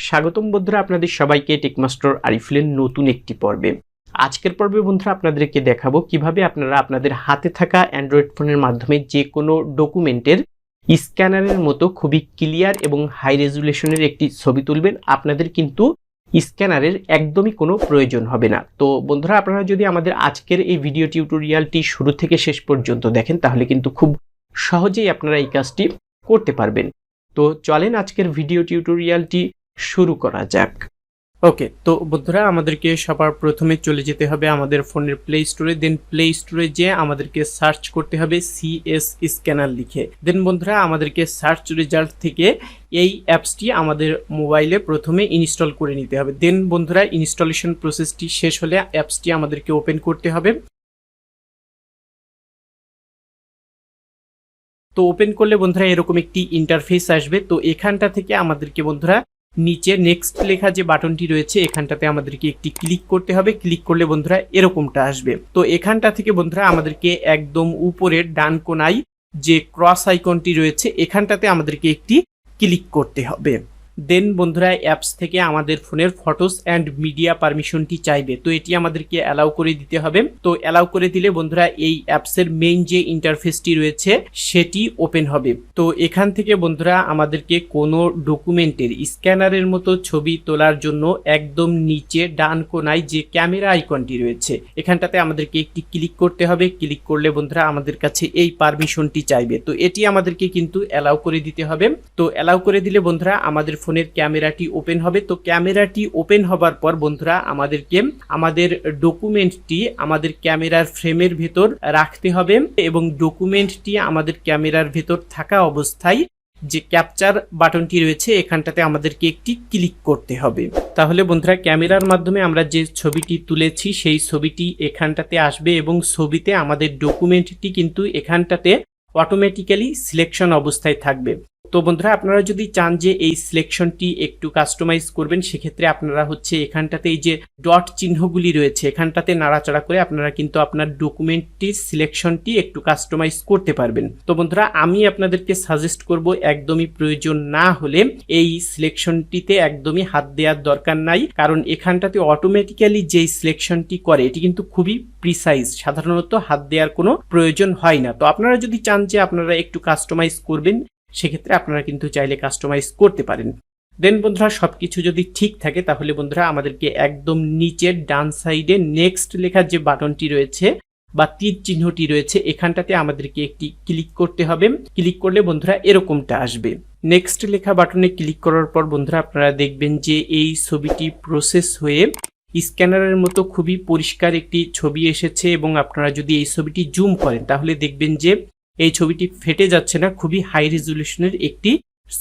স্বাগতম বন্ধুরা আপনাদের সবাইকে টেকমাস্টার আরিফুলের নতুন একটি পর্বে। আজকের পর্বে বন্ধুরা আপনাদেরকে দেখাবো কিভাবে আপনারা আপনাদের হাতে থাকা অ্যান্ড্রয়েড ফোনের মাধ্যমে যে কোনো ডকুমেন্টের স্ক্যানারের মতো খুবই ক্লিয়ার এবং হাই রেজুলেশনের একটি ছবি তুলবেন। আপনাদের কিন্তু স্ক্যানারের একদমই কোনো প্রয়োজন হবে না। তো বন্ধুরা আপনারা যদি আমাদের আজকের এই ভিডিও টিউটোরিয়ালটি শুরু থেকে শেষ পর্যন্ত দেখেন তাহলে কিন্তু খুব সহজেই আপনারা এই কাজটি করতে পারবেন। তো চলেন আজকের ভিডিও টিউটোরিয়ালটি শুরু করা যাক। ওকে, তো বন্ধুরা আমাদেরকে সবার প্রথমে চলে যেতে হবে আমাদের ফোনের প্লে স্টোরে। দেন প্লে স্টোরে যেয়ে আমাদেরকে সার্চ করতে হবে সিএস স্ক্যানার লিখে। দেন বন্ধুরা আমাদেরকে সার্চ রেজাল্ট থেকে এই অ্যাপসটি আমাদের মোবাইলে প্রথমে ইনস্টল করে নিতে হবে। দেন বন্ধুরা ইনস্টলেশন প্রসেসটি শেষ হলে অ্যাপসটি আমাদেরকে ওপেন করতে হবে। তো ওপেন করলে বন্ধুরা এরকম একটি ইন্টারফেস আসবে। তো এখানটা থেকে আমাদেরকে বন্ধুরা নিচে নেক্সট লেখা যে বাটনটি রয়েছে এখানটাতে আমাদেরকে একটি ক্লিক করতে হবে। ক্লিক করলে বন্ধুরা এরকমটা আসবে। তো এখানটা থেকে বন্ধুরা আমাদেরকে একদম উপরের ডান কোনায় যে ক্রস আইকনটি রয়েছে এখানটাতে আমাদেরকে একটি ক্লিক করতে হবে। দেন বন্ধুরা অ্যাপস থেকে আমাদের ফোনের ফটোস অ্যান্ড মিডিয়া পারমিশনটি চাইবে। তো এটি আমাদেরকে অ্যালাউ করে দিতে হবে। তো অ্যালাউ করে দিলে বন্ধুরা এই অ্যাপসের মেইন যে ইন্টারফেসটি রয়েছে সেটি ওপেন হবে। তো এখান থেকে বন্ধুরা আমাদেরকে কোনো ডকুমেন্টের স্ক্যানারের মতো ছবি তোলার জন্য একদম নিচে ডান কোনায় যে ক্যামেরা আইকনটি রয়েছে এখানটাতে আমাদেরকে একটি ক্লিক করতে হবে। ক্লিক করলে বন্ধুরা আমাদের কাছে এই পারমিশনটি চাইবে। তো এটি আমাদেরকে কিন্তু অ্যালাউ করে দিতে হবে। তো অ্যালাউ করে দিলে বন্ধুরা আমাদের ফোনের ক্যামেরাটি ওপেন হবে। তো ক্যামেরাটি ওপেন হবার পর বন্ধুরা আমাদেরকে আমাদের ডকুমেন্টটি আমাদের ক্যামেরার ফ্রেমের ভেতর রাখতে হবে এবং ডকুমেন্টটি আমাদের ক্যামেরার ভেতর থাকা অবস্থায় যে ক্যাপচার বাটনটি রয়েছে এখানটাতে আমাদেরকে একটি ক্লিক করতে হবে। তাহলে বন্ধুরা ক্যামেরার মাধ্যমে আমরা যে ছবিটি তুলেছি সেই ছবিটি এখানটাতে আসবে এবং ছবিতে আমাদের ডকুমেন্টটি কিন্তু এখানটাতে অটোমেটিক্যালি সিলেকশন অবস্থায় থাকবে। তো বন্ধুরা আপনারা যদি চান যে এই সিলেকশনটি একটু কাস্টমাইজ করবেন সেক্ষেত্রে আপনারা এখানটাতে এই যে ডট চিহ্নগুলি রয়েছে এখানটাতে নাড়াচাড়া করে আপনারা কিন্তু আপনার ডকুমেন্টটির সিলেকশনটি একটু কাস্টমাইজ করতে পারবেন। তো বন্ধুরা আমি আপনাদেরকে সাজেস্ট করব একদমই প্রয়োজন না হলে এই সিলেকশনটিতে একদমই হাত দেওয়ার দরকার নাই, কারণ এখানটাতে অটোমেটিক্যালি যেই সিলেকশনটি করে এটি কিন্তু খুবই প্রিসাইজ, সাধারণত হাত দেওয়ার কোনো প্রয়োজন হয় না। তো আপনারা যদি চান যে আপনারা একটু কাস্টমাইজ করবেন সেক্ষেত্রে আপনারা কিন্তু চাইলে কাস্টমাইজ করতে পারেন। দেন বন্ধুরা সবকিছু যদি ঠিক থাকে তাহলে বন্ধুরা আমাদেরকে একদম নিচের ডান সাইডে নেক্সট লেখার যে বাটনটি রয়েছে বা তীর চিহ্নটি রয়েছে এখানটাতে আমাদেরকে একটি ক্লিক করতে হবে। ক্লিক করলে বন্ধুরা এরকমটা আসবে। নেক্সট লেখা বাটনে ক্লিক করার পর বন্ধুরা আপনারা দেখবেন যে এই ছবিটি প্রসেস হয়ে স্ক্যানারের মতো খুবই পরিষ্কার একটি ছবি এসেছে এবং আপনারা যদি এই ছবিটি জুম করেন তাহলে দেখবেন যে এই ছবিটি ফেটে যাচ্ছে না, খুবই হাই রেজুলেশনের একটি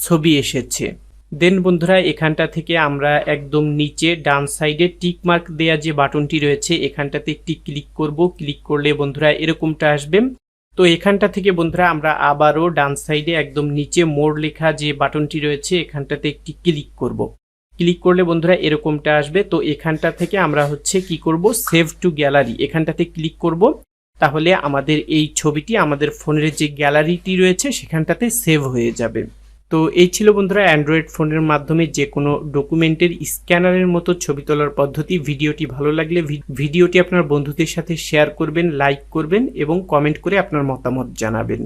ছবি এসেছে। দেন বন্ধুরা এখানটা থেকে আমরা একদম নিচে ডান সাইডে টিক মার্ক দেয়া যে বাটনটি রয়েছে এখানটাতে একটি ক্লিক করব। ক্লিক করলে বন্ধুরা এরকমটা আসবে। তো এখানটা থেকে বন্ধুরা আমরা আবারও ডান সাইডে একদম নিচে মোর লেখা যে বাটনটি রয়েছে এখানটাতে একটি ক্লিক করব। ক্লিক করলে বন্ধুরা এরকমটা আসবে। তো এখানটা থেকে আমরা কি করব, সেভ টু গ্যালারি এখানটাতে ক্লিক করব। তাহলে আমাদের এই ছবিটি আমাদের ফোনের যে গ্যালারিটি রয়েছে সেখানটাতে সেভ হয়ে যাবে। তো এই ছিল বন্ধুরা অ্যান্ড্রয়েড ফোনের মাধ্যমে যে কোনো ডকুমেন্টের স্ক্যানারের মতো ছবি তোলার পদ্ধতি। ভিডিওটি ভালো লাগলে ভিডিওটি আপনার বন্ধুদের সাথে শেয়ার করবেন, লাইক করবেন এবং কমেন্ট করে আপনার মতামত জানাবেন।